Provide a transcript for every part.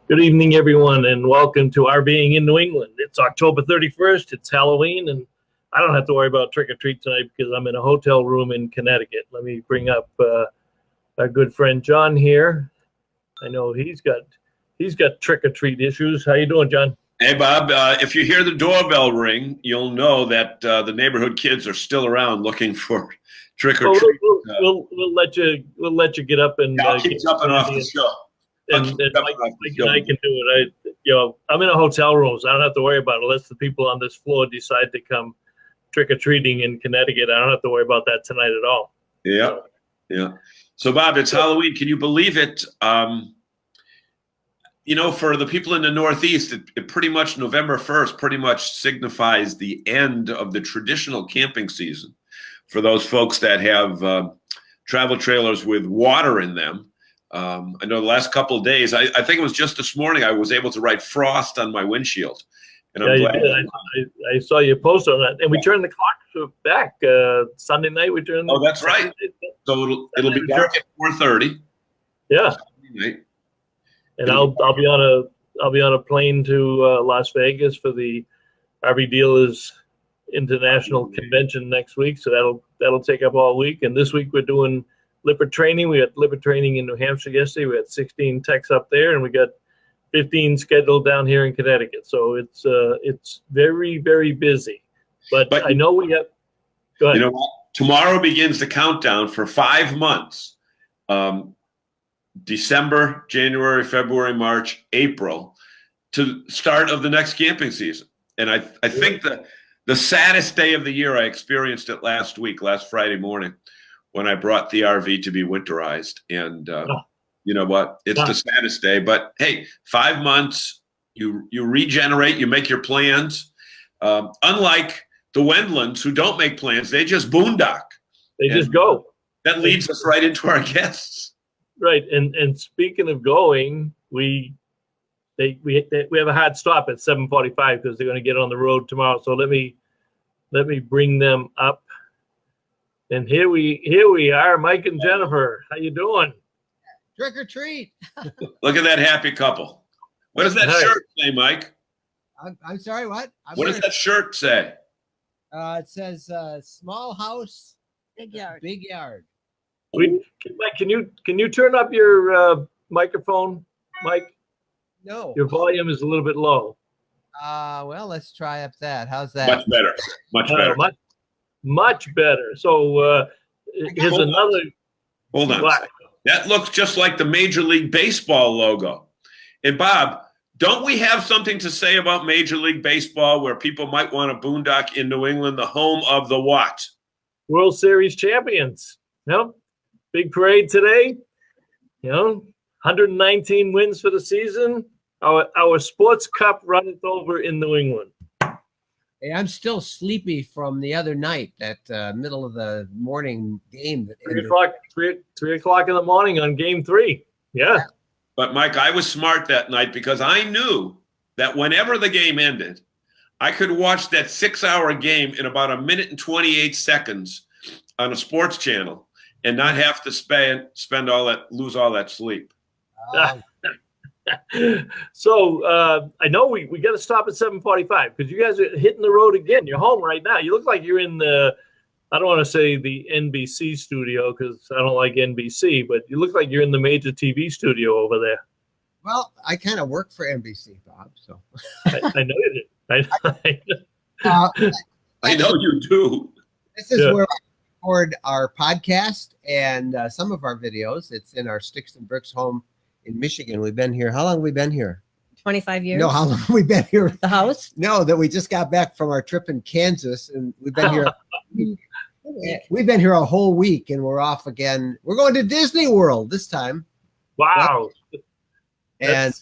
Good evening, everyone, and welcome to RVing in New England. It's October 31st. It's Halloween, and I don't have to worry about trick-or-treat tonight because I'm in a hotel room in Connecticut. Let me bring up our good friend John here. I know he's got trick-or-treat issues. How you doing, John? Hey, Bob. If you hear the doorbell ring, you'll know that the neighborhood kids are still around looking for trick-or-treat. We'll let you get up and I'll keep jumping off the show. And Mike and I can do it. I'm in a hotel room, so I don't have to worry about it unless the people on this floor decide to come trick-or-treating in Connecticut. I don't have to worry about that tonight at all. Yeah. So, Bob, it's Halloween. Can you believe it? For the people in the Northeast, it pretty much November 1st pretty much signifies the end of the traditional camping season for those folks that have travel trailers with water in them. I know the last couple of days, I think it was just this morning, I was able to write frost on my windshield. And I'm glad. I saw you post on that. And we turned the clock back Sunday night. We turned. Oh, that's right. So it'll be dark at 4:30. Yeah. And I'll be on a plane to Las Vegas for the RV Dealers International Convention next week. So that'll take up all week. And this week we're doing Lippert training. We had Lippert training in New Hampshire yesterday. We had 16 techs up there, and we got 15 scheduled down here in Connecticut. So it's very, very busy. But I know we have. Go ahead. You know what? Tomorrow begins the countdown for 5 months. December, January, February, March, April, to start of the next camping season. And I think the saddest day of the year, I experienced it last Friday morning, when I brought the RV to be winterized. And you know what? It's the saddest day. But hey, 5 months, you regenerate, you make your plans. Unlike the Wendlands, who don't make plans, they just boondock. They just go. That leads us right into our guests. Right. And speaking of going, we have a hard stop at 7:45 because they're going to get on the road tomorrow. So let me bring them up. And here we are, Mike and Jennifer. How you doing? Trick or treat. Look at that happy couple. What does that shirt say, Mike? I'm sorry, what? What does that shirt say? It says small house, big yard. Mike, can you turn up your microphone, Mike? No. Your volume is a little bit low. Well, let's try up that. How's that? Much better. Much better. So here's another. Hold on. That looks just like the Major League Baseball logo. And Bob, don't we have something to say about Major League Baseball where people might want to boondock in New England, the home of the what? World Series champions. Big parade today. 119 wins for the season. Our sports cup runneth over in New England. Hey, I'm still sleepy from the other night, that middle of the morning game. 3 o'clock in the morning on game 3. Yeah. But Mike, I was smart that night because I knew that whenever the game ended, I could watch that 6-hour game in about 1 minute and 28 seconds on a sports channel and not have to lose all that sleep. So I know we got to stop at 7:45 because you guys are hitting the road again. You're home right now. You look like you're in I don't want to say the NBC studio because I don't like NBC, but you look like you're in the major TV studio over there. Well, I kind of work for NBC, Bob. So I know you did. I know you do. This is where I record our podcast and some of our videos. It's in our Sticks and Bricks home in Michigan. We've been here. How long have we been here? 25 years. No, how long have we been here? The house? No, that we just got back from our trip in Kansas, and we've been here. We've been here a whole week, and we're off again. We're going to Disney World this time. Wow! And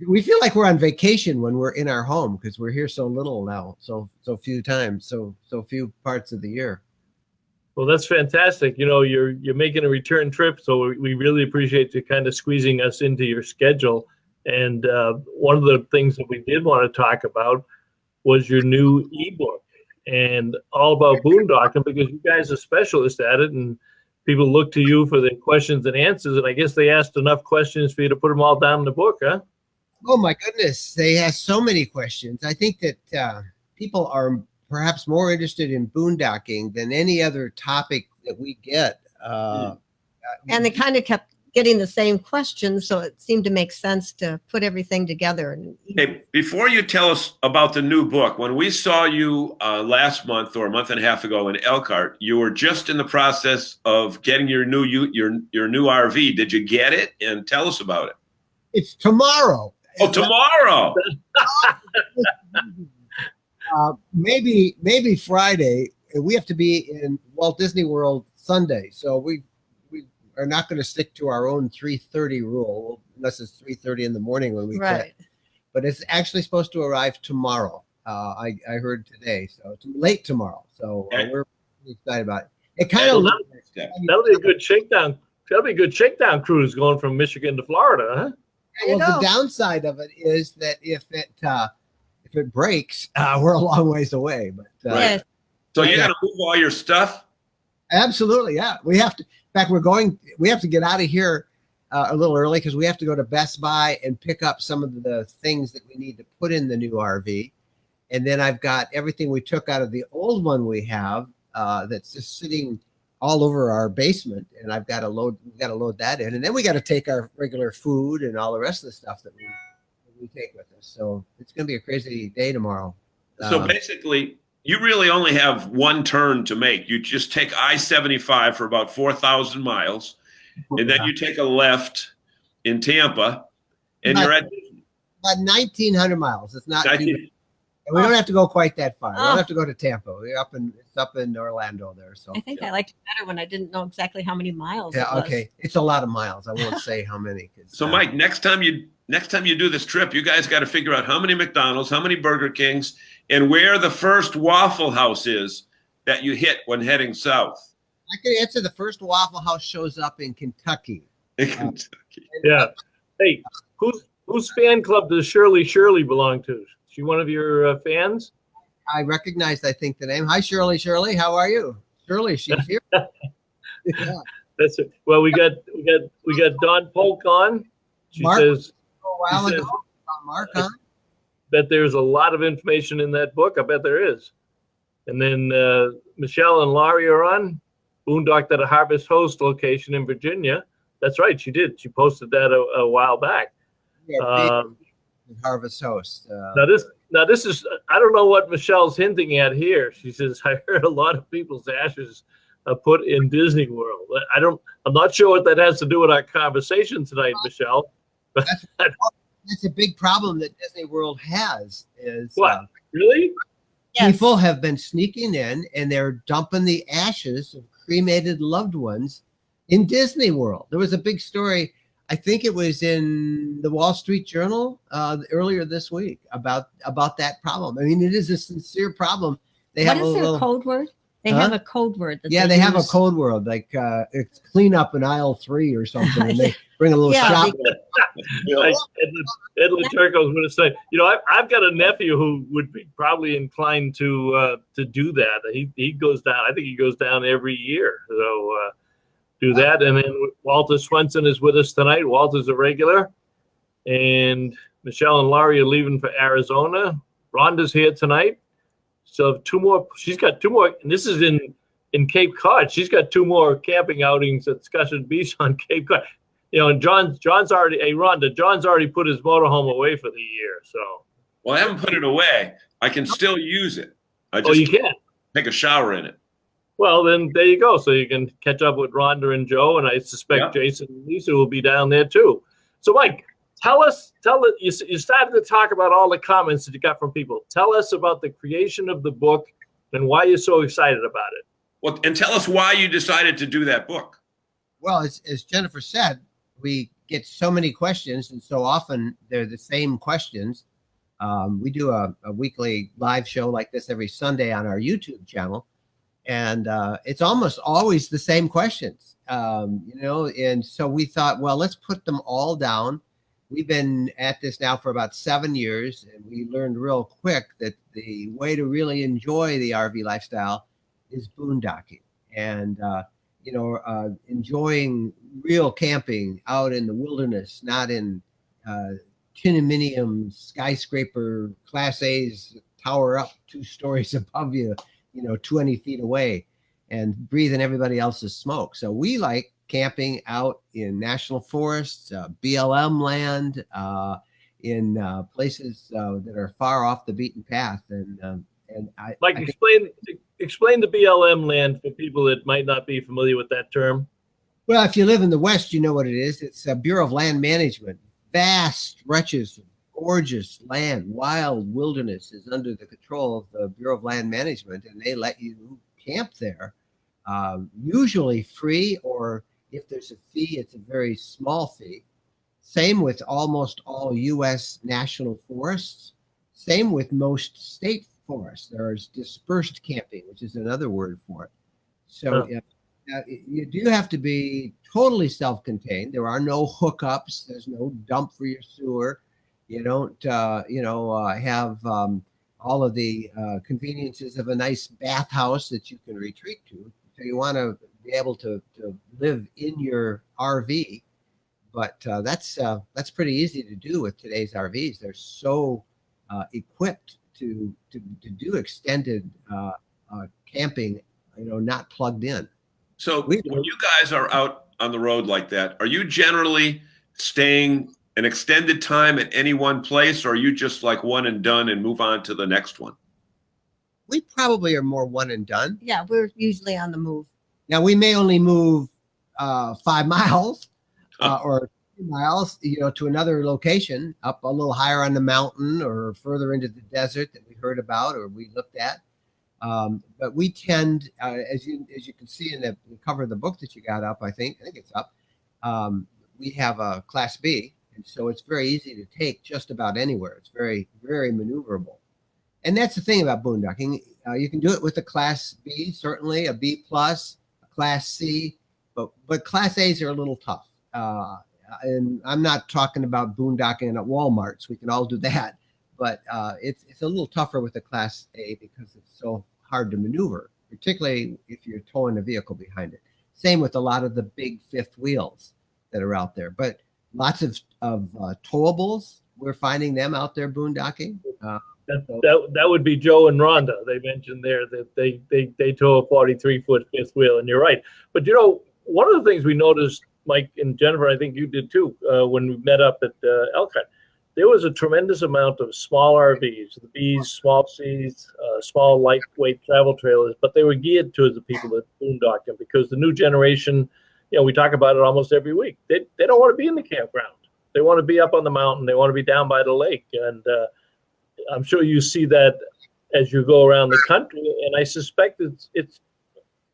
we feel like we're on vacation when we're in our home because we're here so little now, so few times, so few parts of the year. Well, that's fantastic. You're making a return trip, so we really appreciate you kind of squeezing us into your schedule. And one of the things that we did want to talk about was your new eBook and all about boondocking because you guys are specialists at it, and people look to you for the questions and answers. And I guess they asked enough questions for you to put them all down in the book, huh? Oh my goodness, they have so many questions. I think that people are perhaps more interested in boondocking than any other topic that we get. And they kind of kept getting the same questions, so it seemed to make sense to put everything together. Hey, before you tell us about the new book, when we saw you last month or a month and a half ago in Elkhart, you were just in the process of getting your new RV. Did you get it? And tell us about it. It's tomorrow. Oh, tomorrow. Maybe Friday. We have to be in Walt Disney World Sunday, so we are not going to stick to our own 3:30 rule unless it's 3:30 in the morning when we Right. get. But it's actually supposed to arrive tomorrow. I heard today, so it's late tomorrow. So we're pretty excited about it. It kind of that'll be a good shakedown. That'll be a good shakedown cruise going from Michigan to Florida, huh? well, the downside of it is that if it breaks, we're a long ways away. But Yes. So you're going to move all your stuff? absolutely, yeah. We have to. In fact, we have to get out of here a little early because we have to go to Best Buy and pick up some of the things that we need to put in the new RV. And then I've got everything we took out of the old one we have that's just sitting all over our basement, and we got to load that in, and then we got to take our regular food and all the rest of the stuff that we take with us. So it's going to be a crazy day tomorrow. So basically, you really only have one turn to make. You just take I-75 for about 4,000 miles, and then you take a left in Tampa, and you're at about 1,900 miles. It's not too 19 bad. And we don't have to go quite that far. We don't have to go to Tampa. It's up in Orlando there. So I think I liked it better when I didn't know exactly how many miles. yeah, it was. okay. It's a lot of miles. I won't say how many. So, Mike, next time you do this trip, you guys got to figure out how many McDonald's, how many Burger Kings, and where the first Waffle House is that you hit when heading south. I can answer. The first Waffle House shows up in Kentucky. Yeah. Hey, whose fan club does Shirley belong to? Is she one of your fans? I recognized, I think, the name. Hi, Shirley. Shirley, how are you? Shirley, she's here. Yeah. That's it. Well, we got Don Polk on. She Mark, says a while ago, Mark, huh? that there's a lot of information in that book. I bet there is. And then Michelle and Laurie are on. Boondocked at a Harvest Host location in Virginia. That's right, she did. She posted that a while back. Yeah, Harvest Host. Now this is, I don't know what Michelle's hinting at here. She says, I heard a lot of people's ashes put in Disney World. I'm not sure what that has to do with our conversation tonight, Michelle. That's a big problem that Disney World has. Is what? Really? Yes. People have been sneaking in and they're dumping the ashes of cremated loved ones in Disney World. There was a big story. I think it was in the Wall Street Journal earlier this week about that problem. I mean, it is a sincere problem. They What have is a their little code word? They have a code word. Yeah, they have a code word, like it's clean up in aisle 3 or something, and they bring a little shop. Like Ed Laturco's going to say, I've got a nephew who would be probably inclined to do that. He goes down. I think he goes down every year. So do that. And then Walter Swenson is with us tonight. Walter's a regular. And Michelle and Laurie are leaving for Arizona. Rhonda's here tonight. So 2 more. She's got 2 more. And this is in Cape Cod. She's got 2 more camping outings at Discussion Beach on Cape Cod. And John's already, hey, Rhonda, John's already put his motorhome away for the year. So. Well, I haven't put it away. I can still use it. You can? Take a shower in it. Well, then there you go. So you can catch up with Rhonda and Joe, and I suspect Jason and Lisa will be down there too. So, Mike, you started to talk about all the comments that you got from people. Tell us about the creation of the book and why you're so excited about it. Well, and tell us why you decided to do that book. Well, as Jennifer said, we get so many questions, and so often they're the same questions. We do a weekly live show like this every Sunday on our YouTube channel, and it's almost always the same questions, and so we thought, well, let's put them all down. We've been at this now for about 7 years, and we learned real quick that the way to really enjoy the RV lifestyle is boondocking and, enjoying real camping out in the wilderness, not in tinuminium skyscraper Class A's tower up 2 stories above you, 20 feet away, and breathing everybody else's smoke. So we like camping out in national forests, BLM land, in places that are far off the beaten path. And Mike, explain the BLM land for people that might not be familiar with that term. Well, if you live in the West, you know what it is. It's a Bureau of Land Management. Vast stretches of gorgeous land, wild wilderness is under the control of the Bureau of Land Management, and they let you camp there, usually free, or if there's a fee, it's a very small fee. Same with almost all U.S. national forests. Same with most state forests. There's dispersed camping, which is another word for it. So you do have to be totally self-contained. There are no hookups. There's no dump for your sewer. You don't, have all of the conveniences of a nice bathhouse that you can retreat to. So you want to be able to live in your RV, but that's pretty easy to do with today's RVs. They're so equipped to do extended camping, not plugged in. So when you guys are out on the road like that, are you generally staying an extended time at any one place, or are you just like one and done and move on to the next one? We probably are more one and done. Yeah, we're usually on the move. Now, we may only move 5 miles or 2 miles, to another location, up a little higher on the mountain or further into the desert that we heard about or we looked at. But we tend, as you can see in the cover of the book that you got up, I think it's up. We have a Class B, and so it's very easy to take just about anywhere. It's very, very maneuverable. And that's the thing about boondocking. You can do it with a Class B, certainly, a B plus, a Class C, but Class A's are a little tough. And I'm not talking about boondocking at Walmart's. We can all do that. But it's a little tougher with a Class A because it's so hard to maneuver, particularly if you're towing a vehicle behind it. Same with a lot of the big fifth wheels that are out there. But lots of towables, we're finding them out there boondocking. That would be Joe and Rhonda. They mentioned there that they tow a 43-foot fifth wheel, and you're right. But one of the things we noticed, Mike and Jennifer, I think you did too, when we met up at Elkhart, there was a tremendous amount of small RVs, the Bs, small Cs, small lightweight travel trailers, but they were geared towards the people that boondocking, because the new generation, we talk about it almost every week. They don't want to be in the campground. They want to be up on the mountain. They want to be down by the lake. And I'm sure you see that as you go around the country. And I suspect it's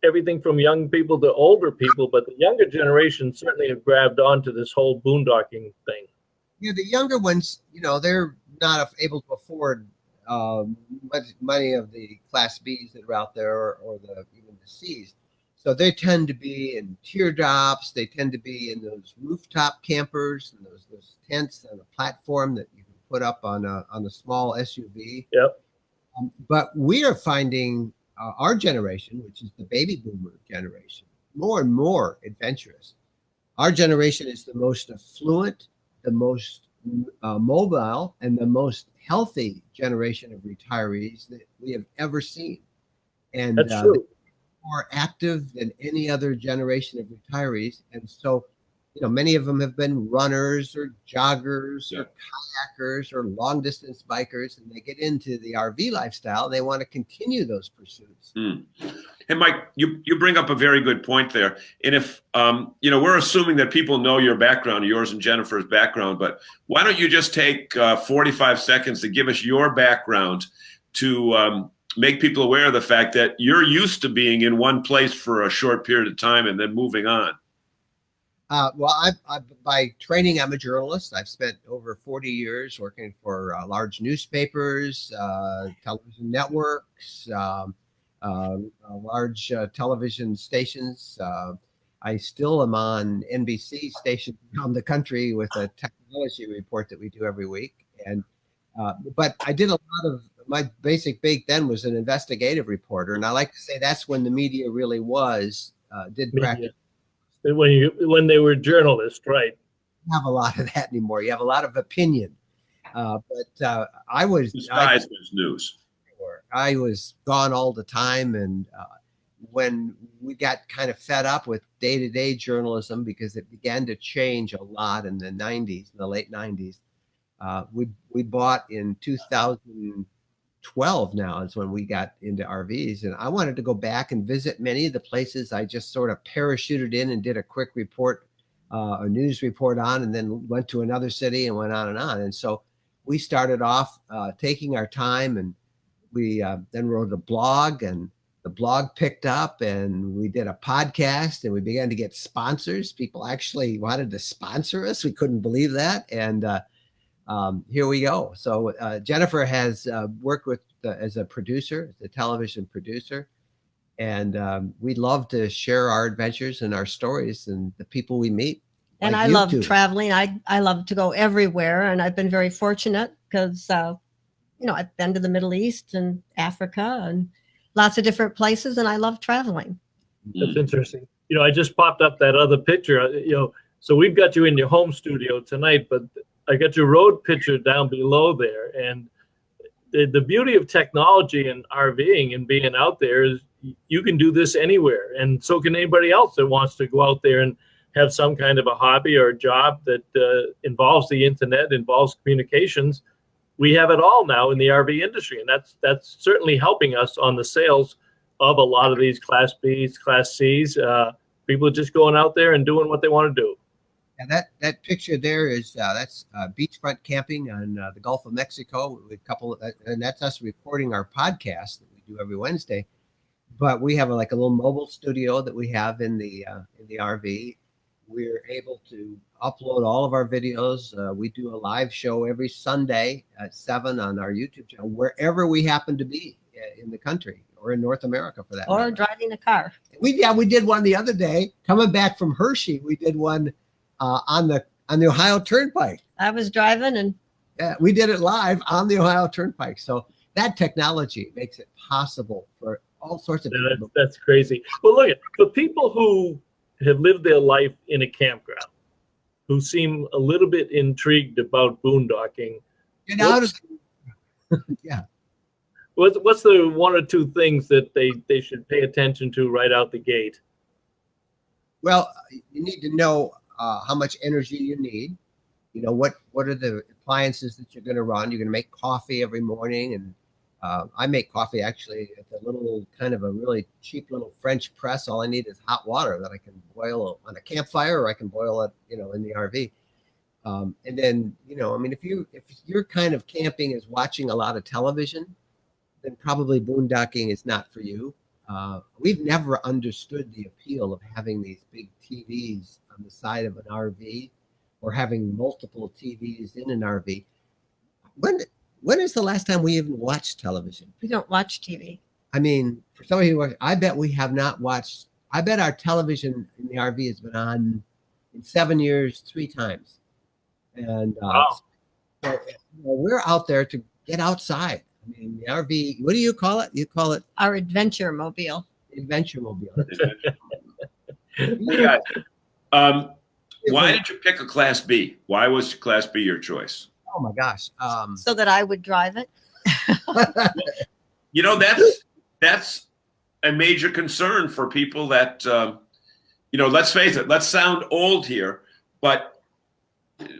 everything from young people to older people, but the younger generation certainly have grabbed onto this whole boondocking thing. Yeah, the younger ones, they're not able to afford many of the Class Bs that are out there, or even the Cs. So they tend to be in teardrops. They tend to be in those rooftop campers and those tents on a platform that you can put up on a small SUV. Yep. But we are finding our generation, which is the baby boomer generation, more and more adventurous. Our generation is the most affluent, the most mobile, and the most healthy generation of retirees that we have ever seen. And that's true. More active than any other generation of retirees. And so, many of them have been runners or joggers or kayakers or long distance bikers, and they get into the RV lifestyle. And they want to continue those pursuits. Hey, Mike, you bring up a very good point there. And if, we're assuming that people know your background, yours and Jennifer's background, but why don't you just take 45 seconds to give us your background to make people aware of the fact that you're used to being in one place for a short period of time and then moving on. Well, by training, I'm a journalist. I've spent over 40 years working for large newspapers, television networks, large television stations. I still am on NBC stations around the country with a technology report that we do every week. And but I did a lot of my basic bake then was an investigative reporter, and I like to say that's when the media really was did practice. When they were journalists, right? You have a lot of that anymore. You have a lot of opinion. I was Besides there's news. I was gone all the time, and when we got kind of fed up with day-to-day journalism because it began to change a lot in the 90s, in the late 90s, we bought in 2012. Now is when we got into RVs, and I wanted to go back and visit many of the places I just sort of parachuted in and did a quick report, a news report on, and then went to another city and went on and on. And so we started off taking our time, and we then wrote a blog, and the blog picked up, and we did a podcast, and we began to get sponsors. People actually wanted to sponsor us. We couldn't believe that. And here we go. So Jennifer has worked with as a producer, as a television producer. And we love to share our adventures and our stories and the people we meet. And like I you love two. traveling. I love to go everywhere. And I've been very fortunate because, I've been to the Middle East and Africa and lots of different places. And I love traveling. That's interesting. I just popped up that other picture, so we've got you in your home studio tonight, but I got your road picture down below there. And the beauty of technology and RVing and being out there is you can do this anywhere. And so can anybody else that wants to go out there and have some kind of a hobby or a job that involves the internet, involves communications. We have it all now in the RV industry. And that's certainly helping us on the sales of a lot of these Class Bs, Class Cs. People are just going out there and doing what they want to do. And that picture there is that's beachfront camping on the Gulf of Mexico. And that's us recording our podcast that we do every Wednesday. But we have a little mobile studio that we have in the RV. We're able to upload all of our videos. We do a live show every Sunday at 7 on our YouTube channel, wherever we happen to be in the country or in North America for that Or matter. driving a car. We did one the other day coming back from Hershey. We did one on the Ohio Turnpike. I was driving and We did it live on the Ohio Turnpike. So that technology makes it possible for all sorts of people. That's crazy. Well, look, for people who have lived their life in a campground, who seem a little bit intrigued about boondocking, Get out of yeah. What's the one or two things that they should pay attention to right out the gate? Well, you need to know how much energy you need. What are the appliances that you're going to run? You're going to make coffee every morning, and I make coffee actually at a little kind of a really cheap little French press. All I need is hot water that I can boil on a campfire, or I can boil it, in the RV. And then, if your kind of camping is watching a lot of television, then probably boondocking is not for you. We've never understood the appeal of having these big TVs on the side of an RV, or having multiple TVs in an RV. When is the last time we even watched television? we don't watch TV. I mean, for some of you, I bet we have not watched. I bet our television in the RV has been on in 7 years 3 times. And Wow. so, we're out there to get outside. I mean, the RV, what do you call it? You call it Our adventure mobile. adventure mobile. Yeah. Why did you pick a Class B? Why was Class B your choice? Oh my gosh. So that I would drive it. That's a major concern for people that, let's face it, let's sound old here, but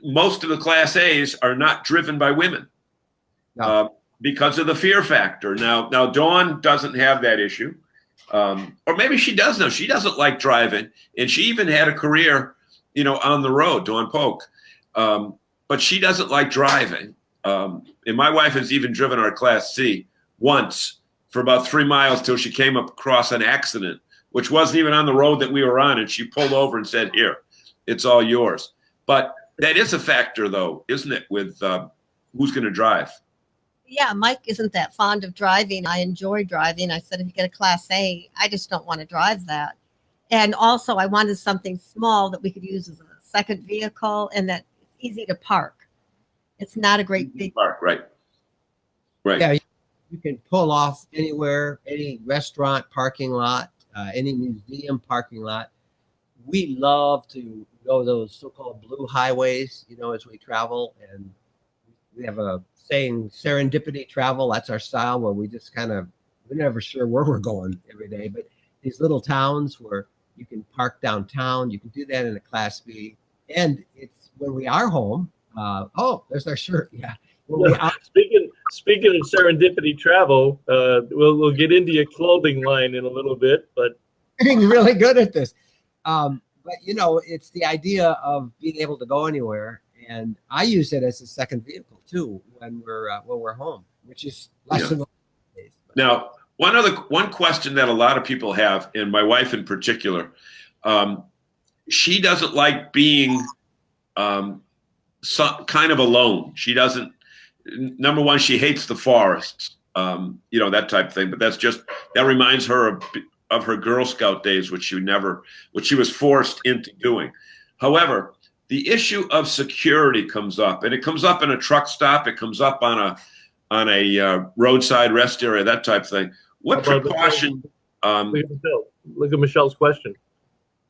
most of the Class A's are not driven by women. No. Because of the fear factor. Now Dawn doesn't have that issue. Or maybe she does now. She doesn't like driving. And she even had a career, on the road, Dawn Polk. But she doesn't like driving. And my wife has even driven our Class C once for about 3 miles till she came across an accident, which wasn't even on the road that we were on. And she pulled over and said, "Here, it's all yours." But that is a factor, though, isn't it, with who's going to drive? Yeah, Mike isn't that fond of driving. I enjoy driving. I said, if you get a Class A, I just don't want to drive that. And also, I wanted something small that we could use as a second vehicle and that it's easy to park. It's not a great big Park, right. Yeah, you can pull off anywhere, any restaurant parking lot, any museum parking lot. We love to go those so-called blue highways, as we travel, and have a saying, serendipity travel. That's our style, where we just we're never sure where we're going every day. But these little towns where you can park downtown, you can do that in a Class B. And it's when we are home. Oh, there's our shirt. Yeah. When we are, Speaking of serendipity travel, we'll get into your clothing line in a little bit, but getting really good at this. But it's the idea of being able to go anywhere, and I use it as a second vehicle too when we're home, which is less than days. Now, one question that a lot of people have, and my wife in particular, she doesn't like being kind of alone. She doesn't. Number one, she hates the forests, that type of thing. But that reminds her of her Girl Scout days, which she was forced into doing. However, the issue of security comes up, and it comes up in a truck stop. It comes up on a roadside rest area, that type of thing. What precaution? Look at Michelle's question.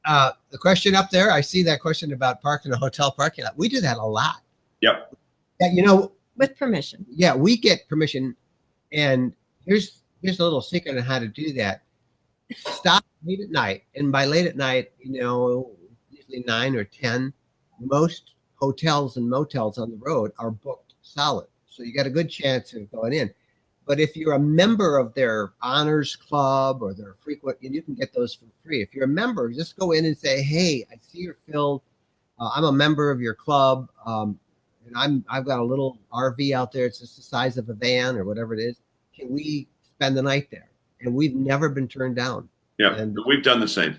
The question up there, I see that question about parking a hotel parking lot. We do that a lot. Yep. Yeah, with permission. Yeah, we get permission, and here's a little secret on how to do that. Stop late at night, and by late at night, usually 9 or 10. Most hotels and motels on the road are booked solid, so you got a good chance of going in. But if you're a member of their honors club or their frequent, and you can get those for free. If you're a member, just go in and say, "Hey, I see you're filled. I'm a member of your club. And I've got a little RV out there. It's just the size of a van or whatever it is. Can we spend the night there?" And we've never been turned down. Yeah, and we've done the same.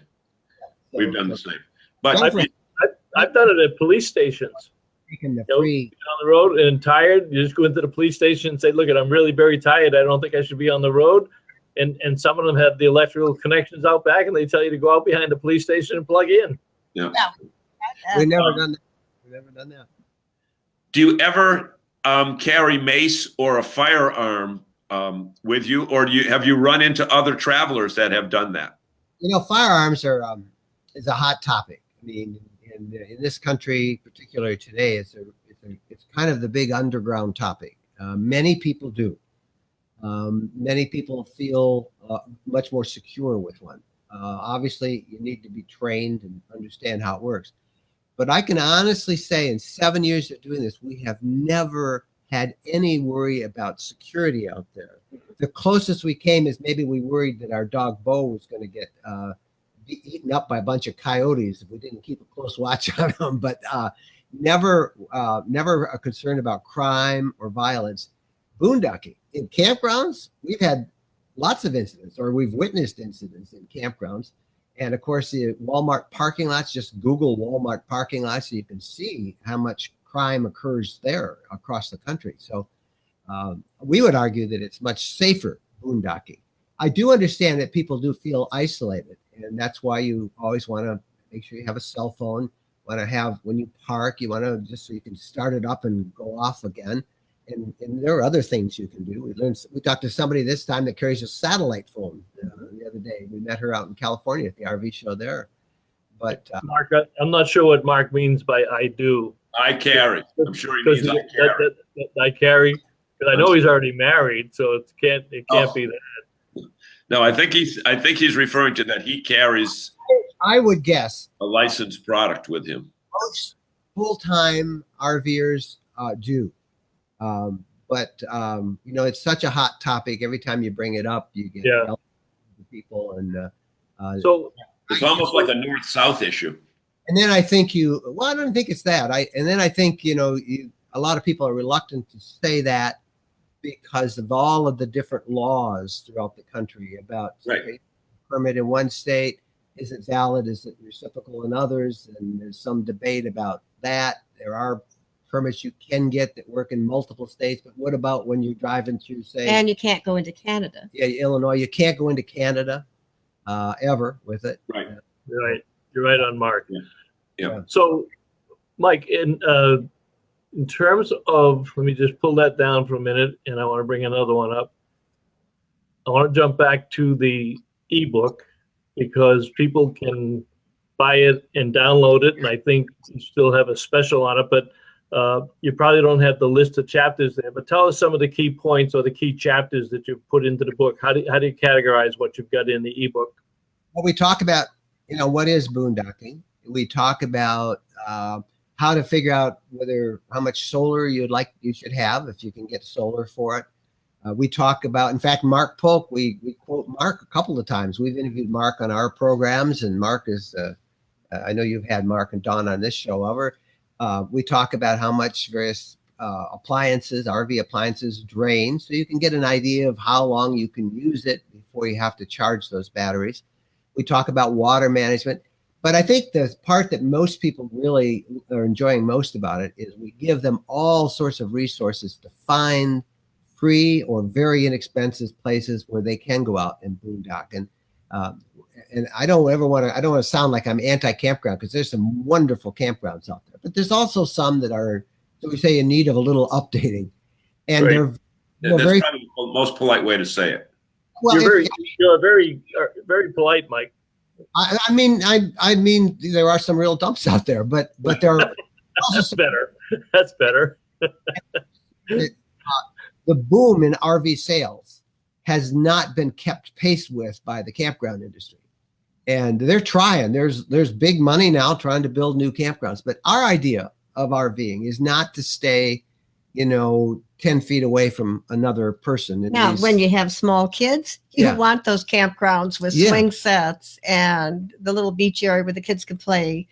We've done the same. But I've done it at police stations. Taking the free on the road and tired, you just go into the police station and say, "Look, I'm really very tired. I don't think I should be on the road." And some of them have the electrical connections out back, and they tell you to go out behind the police station and plug in. Yeah. We've never done that. We've never done that. Do you ever carry mace or a firearm with you, or have you run into other travelers that have done that? Firearms is a hot topic. I mean, in this country, particularly today, it's kind of the big underground topic. Many people do. Many people feel much more secure with one. Obviously, you need to be trained and understand how it works. But I can honestly say in 7 years of doing this, we have never had any worry about security out there. The closest we came is maybe we worried that our dog Bo was going to get be eaten up by a bunch of coyotes if we didn't keep a close watch on him. But never a concern about crime or violence. Boondocking in campgrounds, we've had lots of incidents, or we've witnessed incidents in campgrounds. And of course, the Walmart parking lots, just Google Walmart parking lots, so you can see how much crime occurs there across the country. So we would argue that it's much safer boondocking. I do understand that people do feel isolated, and that's why you always want to make sure you have a cell phone. Want to have, when you park, you want to just so you can start it up and go off again. And there are other things you can do. We talked to somebody this time that carries a satellite phone the other day. We met her out in California at the RV show there. But Mark, I'm not sure what Mark means by "I do." I carry. I'm sure he means I carry. I carry, because I know he's already married, so it can't be that. No, I think he's referring to that he carries. I would guess a licensed product with him. Most full-time RVers do. But it's such a hot topic. Every time you bring it up, you get people, and so it's almost like a north-south issue. And then I think I don't think it's that. I think a lot of people are reluctant to say that because of all of the different laws throughout the country about permit in one state isn't valid, is it reciprocal in others, and there's some debate about that. There are permits you can get that work in multiple states, but what about when you're driving through, say, and you can't go into Canada? Yeah, Illinois, you can't go into Canada ever with it. Right. You're right on Mark. Yeah. So, Mike, in terms of, let me just pull that down for a minute, and I want to bring another one up. I want to jump back to the eBook, because people can buy it and download it, and I think you still have a special on it. But You probably don't have the list of chapters there, but tell us some of the key points or the key chapters that you've put into the book. How do you categorize what you've got in the ebook? Well, we talk about, what is boondocking. We talk about how to figure out how much solar you should have if you can get solar for it. We talk about, in fact, Mark Polk, we quote Mark a couple of times. We've interviewed Mark on our programs, and Mark is, I know you've had Mark and Don on this show over. We talk about how much various appliances, RV appliances, drain, so you can get an idea of how long you can use it before you have to charge those batteries. We talk about water management. But I think the part that most people really are enjoying most about it is we give them all sorts of resources to find free or very inexpensive places where they can go out and boondock. And I don't want to sound like I'm anti-campground, because there's some wonderful campgrounds out there. But there's also some that are, so we say, in need of a little updating. And right. That's very, probably the most polite way to say it. Well, you're very polite, Mike. I mean, there are some real dumps out there, but there are That's better. That's better. The boom in RV sales has not been kept pace with by the campground industry, and they're trying. There's big money now trying to build new campgrounds, but our idea of RVing is not to stay, 10 feet away from another person. Now, when you have small kids, you want those campgrounds with swing sets and the little beach area where the kids can play.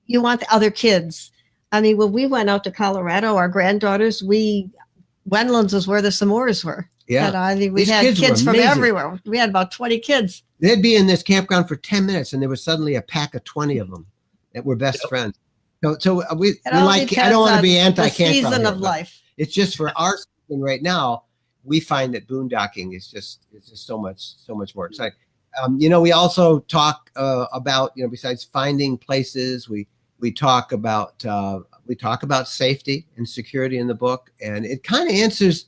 You want the other kids. I mean, when we went out to Colorado, our granddaughters, Wendlands was where the s'mores were. Yeah. And I mean, we had kids from everywhere. We had about 20 kids. They'd be in this campground for 10 minutes, and there was suddenly a pack of 20 of them that were best friends. So we like, I don't want to be anti-campground. Season of life. It's just for our season right now, we find that boondocking is just so much more exciting. We also talk about, besides finding places, we talk about safety and security in the book, and it kind of answers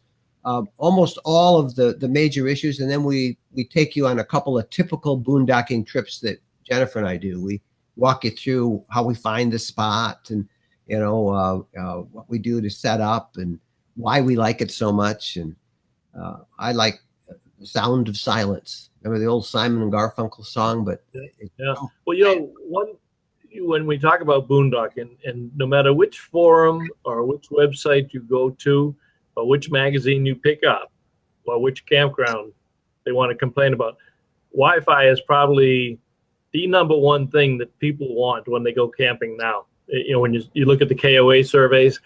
almost all of the major issues. And then we take you on a couple of typical boondocking trips that Jennifer and I do. We walk you through how we find the spot, and what we do to set up, and why we like it so much. And I like the sound of silence. Remember the old Simon and Garfunkel song? But well, when we talk about boondocking, and no matter which forum or which website you go to, or which magazine you pick up, or which campground they want to complain about, Wi-Fi is probably the number one thing that people want when they go camping now. When you look at the KOA surveys,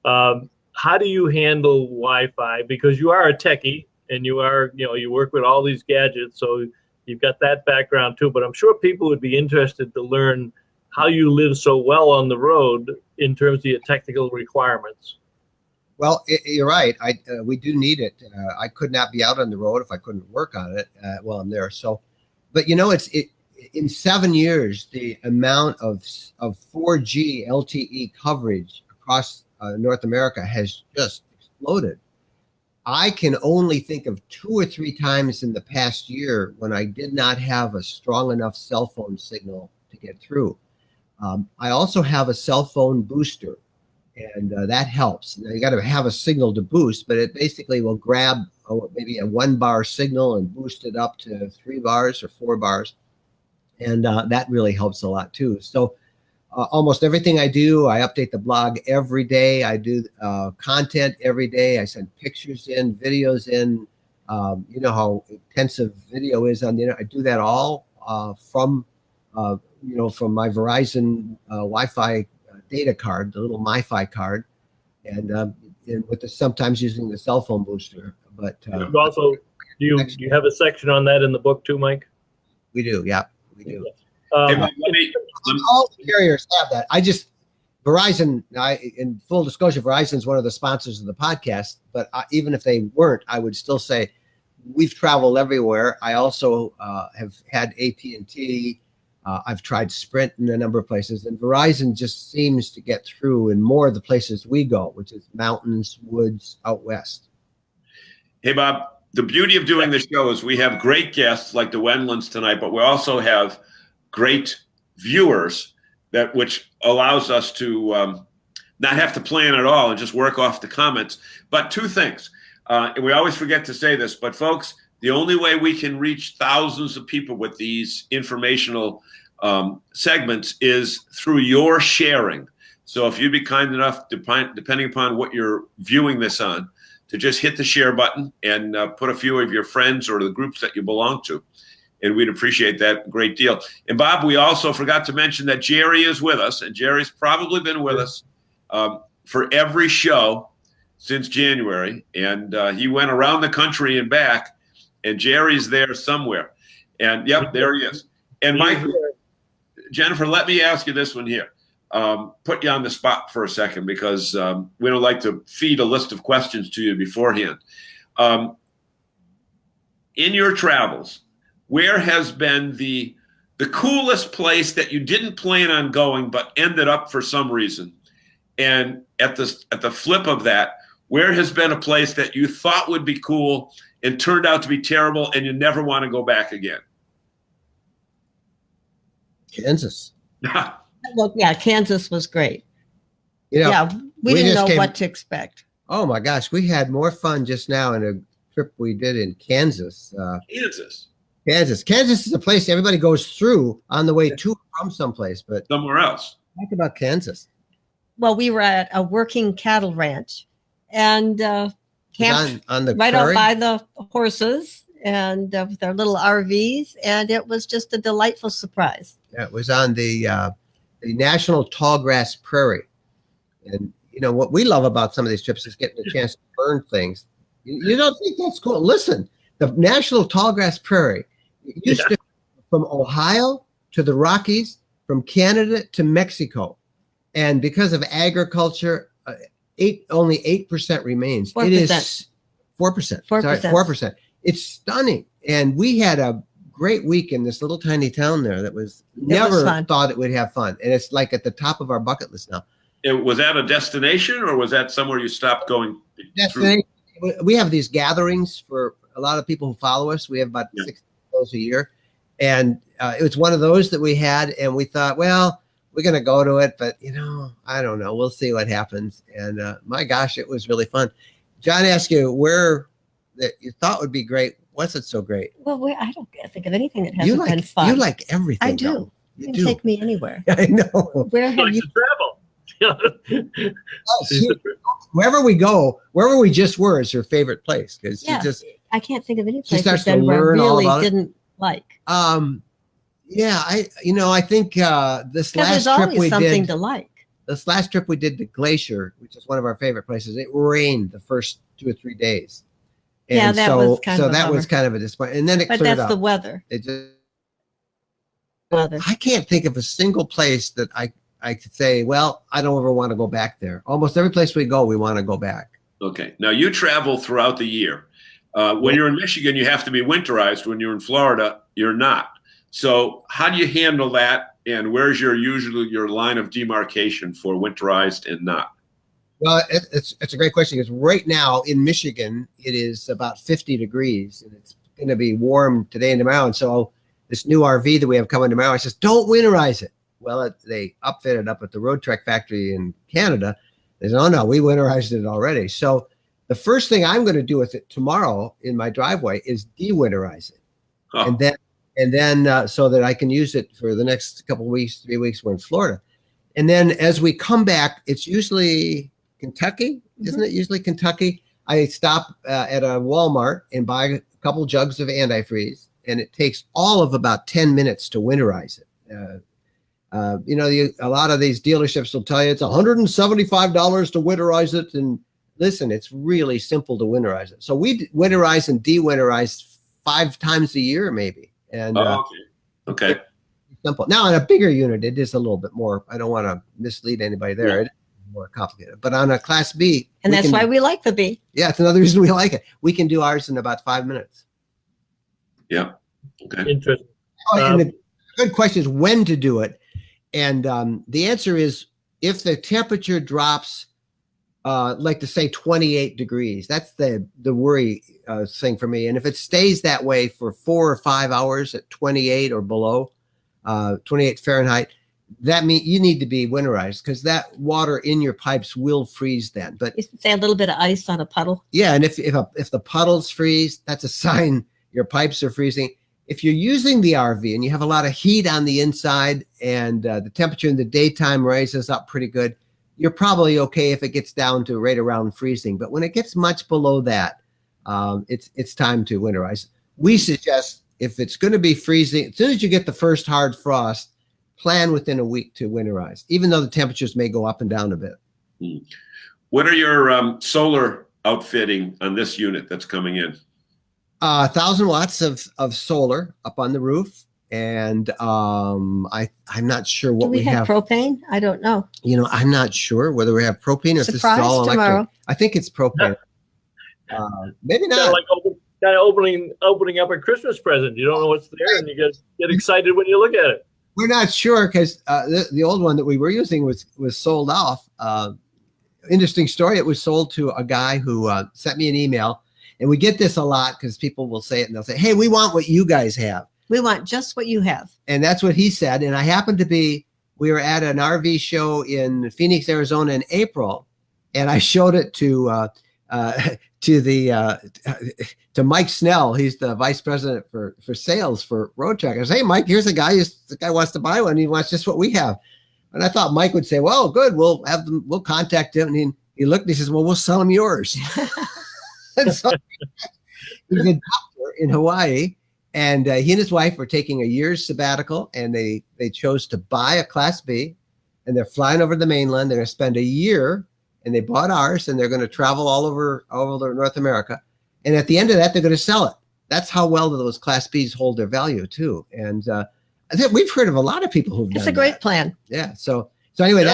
how do you handle Wi-Fi? Because you are a techie, and you work with all these gadgets, so you've got that background too. But I'm sure people would be interested to learn how you live so well on the road in terms of your technical requirements. Well, you're right. We do need it. I could not be out on the road if I couldn't work on it while I'm there. So, but in 7 years, the amount of 4G LTE coverage across North America has just exploded. I can only think of 2 or 3 times in the past year when I did not have a strong enough cell phone signal to get through. I also have a cell phone booster, and that helps. Now, you got to have a signal to boost, but it basically will grab maybe a 1-bar signal and boost it up to 3 bars or 4 bars. And that really helps a lot too. So almost everything I do, I update the blog every day. I do content every day. I send pictures in, videos in. You know how intensive video is on the internet. I do that all from my Verizon Wi-Fi data card, the little MiFi card, and with sometimes using the cell phone booster. But also, do you have a section on that in the book too, Mike? We do, yeah. We do. All carriers have that. Verizon, in full disclosure, Verizon is one of the sponsors of the podcast, but even if they weren't, I would still say we've traveled everywhere. I also have had AT&T. I've tried Sprint in a number of places, and Verizon just seems to get through in more of the places we go, which is mountains, woods, out west. Hey, Bob. The beauty of doing this show is we have great guests like the Wendlands tonight, but we also have great viewers which allows us to not have to plan at all and just work off the comments. But two things, and we always forget to say this, but folks, the only way we can reach thousands of people with these informational segments is through your sharing. So if you'd be kind enough, depending upon what you're viewing this on, to just hit the share button and put a few of your friends or the groups that you belong to. And we'd appreciate that a great deal. And Bob, we also forgot to mention that Jerry is with us, and Jerry's probably been with us for every show since January. And he went around the country and back, and Jerry's there somewhere. And yep, there he is. And Mike, Jennifer, let me ask you this one here. Put you on the spot for a second, because we don't like to feed a list of questions to you beforehand. In your travels, where has been the coolest place that you didn't plan on going but ended up for some reason? And at the flip of that, where has been a place that you thought would be cool and turned out to be terrible and you never want to go back again? Kansas. Well, yeah, Kansas was great. You know, Yeah, we didn't know what to expect. Oh my gosh, we had more fun just now in a trip we did in Kansas. Kansas is a place everybody goes through on the way to or from someplace, but Somewhere else. talk about Kansas. Well, we were at a working cattle ranch and camped On the right prairie? out by the horses and with our little RVs, and it was just a delightful surprise. Yeah, it was on the National Tallgrass Prairie. And you know what we love about some of these trips is getting a chance to learn things. You don't think that's cool? Listen, the National Tallgrass Prairie used to from Ohio to the Rockies, from Canada to Mexico, and because of agriculture, only 8% remains. 4%. It is 4%. 4%. Sorry, 4%. It's stunning, and we had a great week in this little tiny town there that was never thought it would have fun, and it's like at the top of our bucket list now. Was that a destination, or was that somewhere you stopped going? We have these gatherings for a lot of people who follow us. We have about 60 of those a year, and it was one of those that we had, and we thought, well, we're going to go to it, but I don't know. We'll see what happens. And my gosh, it was really fun. John asked you where that you thought would be great. What's it so great? Well, I don't think of anything that hasn't been fun. You like everything. I do. Though. You can take me anywhere. I know. Where have you travel? Wherever we go, wherever we just were is her favorite place, because I can't think of any place starts that to I learn all really about it. didn't like. Yeah, I think this last trip we did to like. This last trip we did to Glacier, which is one of our favorite places. It rained the first 2 or 3 days. And that was kind of a that bummer. was kind of a disappointment. And then it But cleared that's up. the weather. It just, Weather. I can't think of a single place that I could say, well, I don't ever want to go back there. Almost every place we go, we want to go back. Okay. Now you travel throughout the year. When you're in Michigan, you have to be winterized. When you're in Florida, you're not. So how do you handle that? And where's usually your line of demarcation for winterized and not? Well, it's a great question, because right now in Michigan, it is about 50 degrees, and it's going to be warm today and tomorrow. And so this new RV that we have coming tomorrow, I says, don't winterize it. Well, they upfit it up at the Road Trek factory in Canada. They said, oh no, we winterized it already. So the first thing I'm going to do with it tomorrow in my driveway is de-winterize it. Oh. And then so that I can use it for the next couple of weeks, 3 weeks, we're in Florida. And then as we come back, it's usually Kentucky, isn't it? Usually Kentucky. I stop at a Walmart and buy a couple jugs of antifreeze, and it takes all of about 10 minutes to winterize it. A lot of these dealerships will tell you it's $175 to winterize it. And listen, it's really simple to winterize it. So we winterize and de-winterize 5 times a year, maybe. And okay. Simple. Now, in a bigger unit, it is a little bit more. I don't want to mislead anybody there. It's more complicated. But on a Class B, and that's why we like the B. Yeah, it's another reason we like it. We can do ours in about 5 minutes. Yeah. Okay. Interesting. And the good question is when to do it. And the answer is if the temperature drops, like to say 28 degrees, that's the worry thing for me. And if it stays that way for 4 or 5 hours at 28 or below, 28 Fahrenheit, that means you need to be winterized because that water in your pipes will freeze then. But Say a little bit of ice on a puddle. yeah, and if the puddles freeze, that's a sign your pipes are freezing. If you're using the RV and you have a lot of heat on the inside and the temperature in the daytime rises up pretty good, you're probably okay if it gets down to right around freezing. But when it gets much below that, it's time to winterize. We suggest if it's going to be freezing, as soon as you get the first hard frost, plan within a week to winterize, even though the temperatures may go up and down a bit. What are your solar outfitting on this unit that's coming in? 1,000 watts of solar up on the roof. And I'm not sure what Do we have propane? I don't know. You know, I'm not sure whether we have propane or if this is all electric. Tomorrow. I think it's propane. Maybe not. Kind of opening up a Christmas present. You don't know what's there, and you get excited when you look at it. We're not sure because the old one that we were using was sold off. Interesting story. It was sold to a guy who sent me an email, and we get this a lot because people will say it and they'll say, "Hey, we want what you guys have. We want just what you have." And that's what he said. And I happened to be. We were at an RV show in Phoenix, Arizona, in April, and I showed it to Mike Snell. He's the vice president for sales for Road Track. I said, "Hey, Mike, here's a guy. The guy wants to buy one. He wants just what we have." And I thought Mike would say, "Well, good. We'll contact him." And he looked and he says, "Well, we'll sell him yours." And so he's a doctor in Hawaii, and he and his wife were taking a year's sabbatical, and they chose to buy a Class B, and they're flying over the mainland. They're going to spend a year, and they bought ours, and they're going to travel all over North America. And at the end of that, they're going to sell it. That's how well those Class Bs hold their value too. And I think we've heard of a lot of people who've done that. It's a great plan. Yeah. So anyway,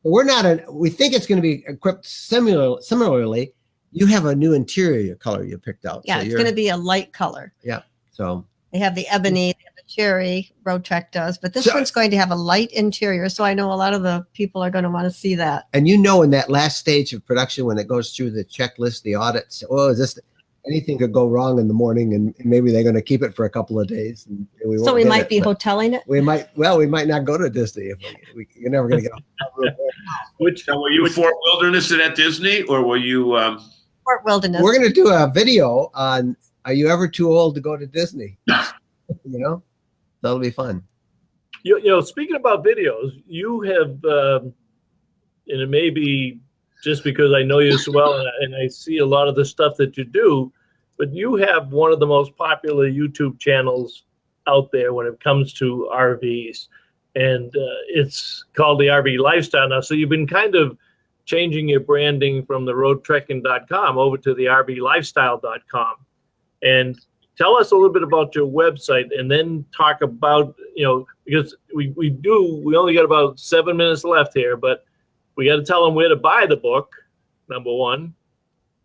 we think it's going to be equipped similarly. You have a new interior color you picked out. Yeah, so it's going to be a light color. Yeah. So they have the ebony, they have the cherry, Road Track does, but this one's going to have a light interior. So I know a lot of the people are going to want to see that. And in that last stage of production, when it goes through the checklist, the audits, anything could go wrong in the morning, and maybe they're going to keep it for a couple of days. And we might be hoteling it. We might not go to Disney. You're never going to get. Were you Fort Wilderness at Disney, or were you? Fort Wilderness. We're going to do a video on, are you ever too old to go to Disney? That'll be fun. Speaking about videos, you have, and it may be just because I know you so well and I see a lot of the stuff that you do, but you have one of the most popular YouTube channels out there when it comes to RVs, and it's called the RV Lifestyle now. So you've been kind of changing your branding from the roadtrekking.com over to the rvlifestyle.com. And tell us a little bit about your website, and then talk about, because we only got about 7 minutes left here, but we got to tell them where to buy the book, number one.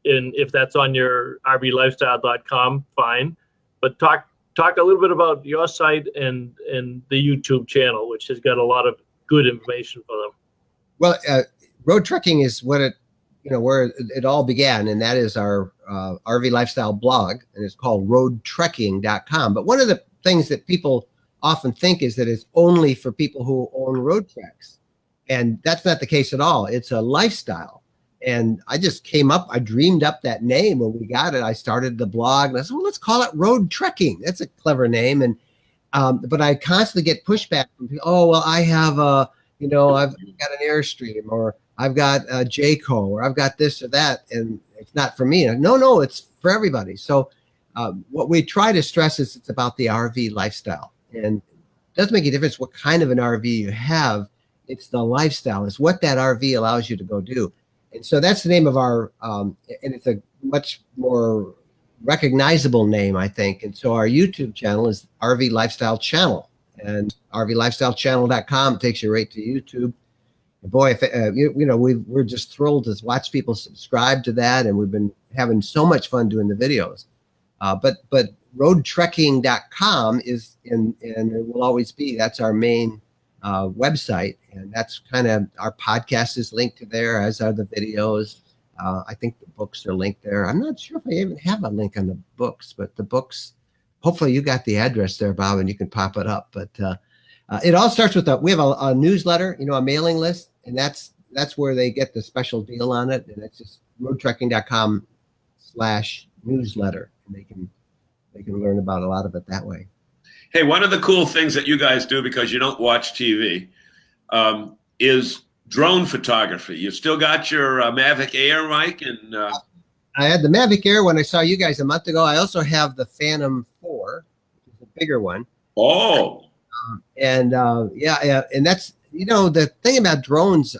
And if that's on your rvlifestyle.com, fine. But talk a little bit about your site and the YouTube channel, which has got a lot of good information for them. Well, Road Trekking is where it all began, and that is our RV Lifestyle blog, and it's called roadtrekking.com. But one of the things that people often think is that it's only for people who own road treks, and that's not the case at all. It's a lifestyle. And I dreamed up that name when we got it. I started the blog, and I said, well, let's call it Road Trekking. That's a clever name. And but I constantly get pushback from people. Oh, well, I have I've got an Airstream, or I've got a Jayco, or I've got this or that, and it's not for me. No, it's for everybody. So what we try to stress is it's about the RV lifestyle. And it doesn't make a difference what kind of an RV you have. It's the lifestyle. It's what that RV allows you to go do. And so that's the name of our, and it's a much more recognizable name, I think. And so our YouTube channel is RV Lifestyle Channel, and rvlifestylechannel.com takes you right to YouTube. And boy, we're just thrilled to watch people subscribe to that, and we've been having so much fun doing the videos. But roadtrekking.com is and it will always be. That's our main website, and that's kind of, our podcast is linked to there, as are the videos. I think the books are linked there. I'm not sure if I even have a link on the books, but the books, hopefully you got the address there, Bob, and you can pop it up. But It all starts with we have a newsletter, a mailing list, and that's where they get the special deal on it. And it's just roadtrekking.com/newsletter, and they can learn about a lot of it that way. Hey, one of the cool things that you guys do, because you don't watch TV, is drone photography. You still got your Mavic Air, Mike? And I had the Mavic Air when I saw you guys a month ago. I also have the Phantom 4, which is a bigger one. Oh. And and that's the thing about drones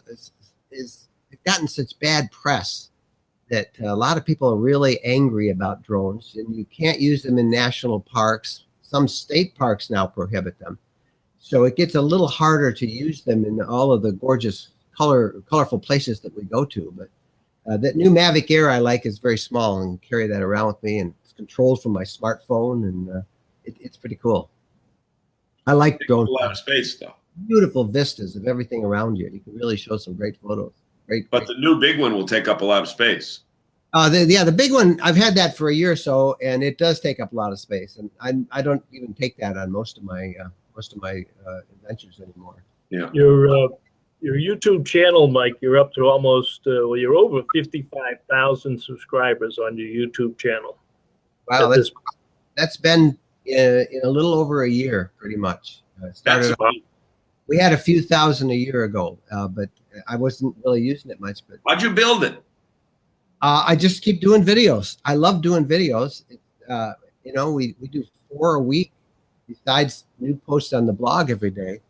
is they've gotten such bad press that a lot of people are really angry about drones, and you can't use them in national parks. Some state parks now prohibit them. So it gets a little harder to use them in all of the gorgeous, colorful places that we go to. But that new Mavic Air I like is very small, and carry that around with me, and it's controlled from my smartphone, and it's pretty cool. I like drones. A lot of space, though. Beautiful vistas of everything around you. You can really show some great photos. But the new big one will take up a lot of space. The big one, I've had that for a year or so, and it does take up a lot of space. And I don't even take that on most of my adventures anymore. Yeah. Your YouTube channel, Mike, you're up to almost you're over 55,000 subscribers on your YouTube channel. Wow, that's been in a little over a year, pretty much. We had a few thousand a year ago, but I wasn't really using it much. But how'd you build it? I just keep doing videos. I love doing videos. We do 4 a week besides new posts on the blog every day.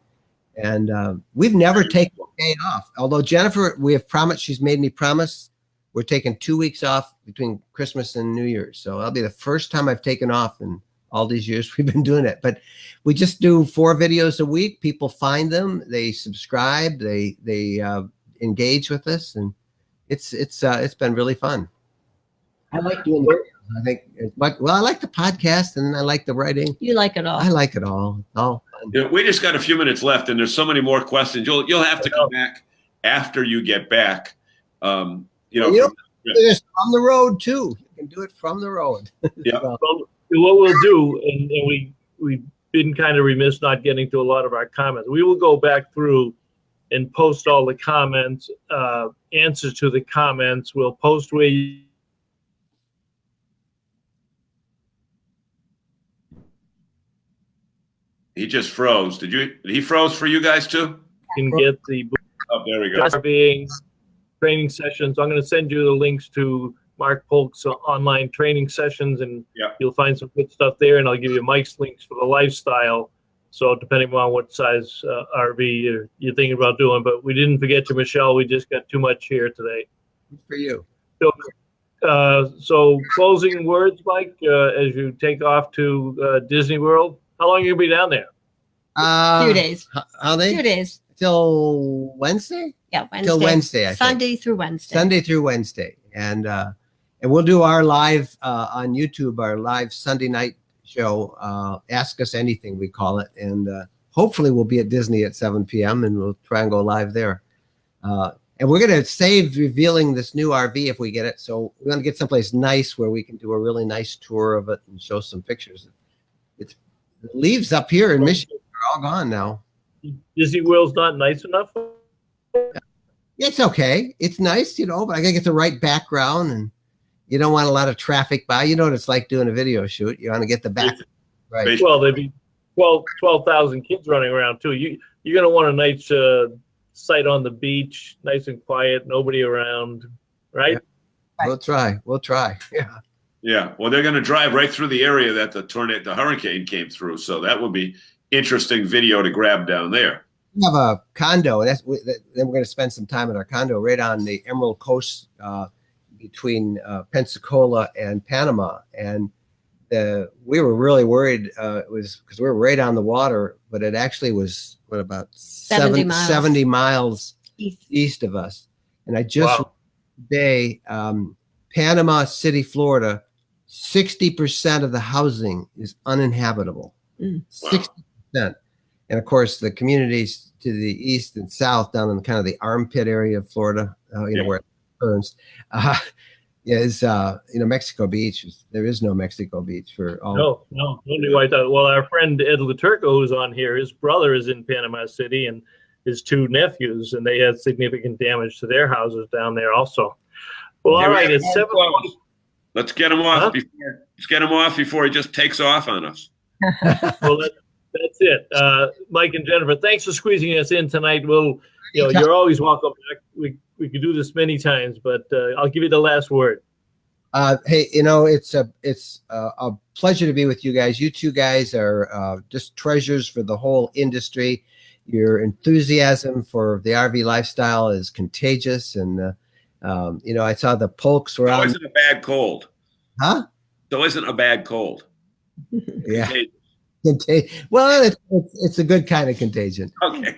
And we've never taken a day off. Although Jennifer, we have promised, she's made me promise, we're taking 2 weeks off between Christmas and New Year's. So that'll be the first time I've taken off in all these years we've been doing it. But we just do 4 videos a week. People find them, they subscribe, they engage with us, and it's been really fun. I like doing the videos. I think I like the podcast, and I like the writing. You like it all. I like it all. All fun. Yeah, we just got a few minutes left, and there's so many more questions. You'll have to come back after you get back. Do this from the road too. You can do it from the road. Yeah. Well, what we'll do, and we've been kind of remiss not getting to a lot of our comments. We will go back through and post all the comments, answers to the comments. We'll post where you He just froze. Did he froze for you guys too? can get the Oh, there we go. being training sessions. I'm going to send you the links to Mark Polk's online training sessions, and you'll find some good stuff there. And I'll give you Mike's links for the lifestyle. So depending on what size RV you're thinking about doing, but we didn't forget you, Michelle. We just got too much here today. Good for you. So closing words, Mike, as you take off to Disney World. How long are you gonna be down there? A few days. How they? 2 days. Till Wednesday? Yeah, Wednesday. Till Wednesday, I think. Sunday through Wednesday. Sunday through Wednesday. And we'll do our live on YouTube, our live Sunday night show. Ask Us Anything, we call it. And hopefully we'll be at Disney at 7 p.m. and we'll try and go live there. And we're going to save revealing this new RV if we get it. So we're going to get someplace nice where we can do a really nice tour of it and show some pictures. The leaves up here in Michigan are all gone now. Disney World's not nice enough? It's okay. It's nice, but I got to get the right background, and you don't want a lot of traffic by. You know what it's like doing a video shoot. You want to get the back right. Well, there'd be 12,000 kids running around too. You're going to want a nice site on the beach, nice and quiet, nobody around, right? Yeah. We'll try. Yeah. Yeah. Well, they're going to drive right through the area that the hurricane came through. So that would be interesting video to grab down there. We have a condo, and then we're going to spend some time in our condo right on the Emerald Coast between Pensacola and Panama. And we were really worried. It was because we were right on the water, but it actually was about 70 miles east of us. And I just today, Panama City, Florida, 60% of the housing is uninhabitable. 60%. And of course, the communities to the east and south, down in kind of the armpit area of Florida, where it burns, is Mexico Beach. There is no Mexico Beach for all. No, only White Island. Well, our friend Ed Laturco, who's on here, his brother is in Panama City, and his two nephews, and they had significant damage to their houses down there also. Well, all right, it's 7:20. Let's get him off before. Let's get him off before he just takes off on us. Well, that's it. Mike and Jennifer, thanks for squeezing us in tonight. You're always welcome back. We could do this many times, but I'll give you the last word. Hey, it's a pleasure to be with you guys. You two guys are just treasures for the whole industry. Your enthusiasm for the RV lifestyle is contagious, and I saw the Polks were So on. isn't a bad cold. Huh? So isn't a bad cold. Yeah. Well, it's a good kind of contagion. Okay.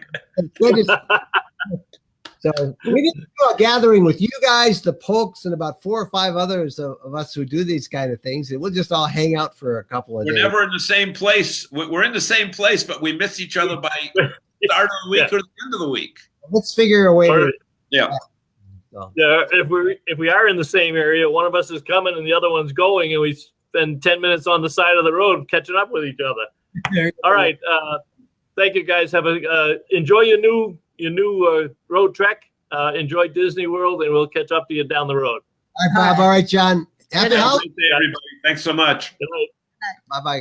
So we need to do a gathering with you guys, the Polks, and about 4 or 5 others of us who do these kind of things, and we'll just all hang out for a couple of days. We're never in the same place. We're in the same place, but we miss each other by start of the week or the end of the week. Let's figure a way to. Yeah. Yeah, if we are in the same area, one of us is coming and the other one's going, and we spend 10 minutes on the side of the road catching up with each other. All right. Thank you, guys. Enjoy your new road trek. Enjoy Disney World, and we'll catch up to you down the road. All right, Bob. All right, John. Happy holidays. Everybody. Thanks so much. Good night. Bye-bye, guys.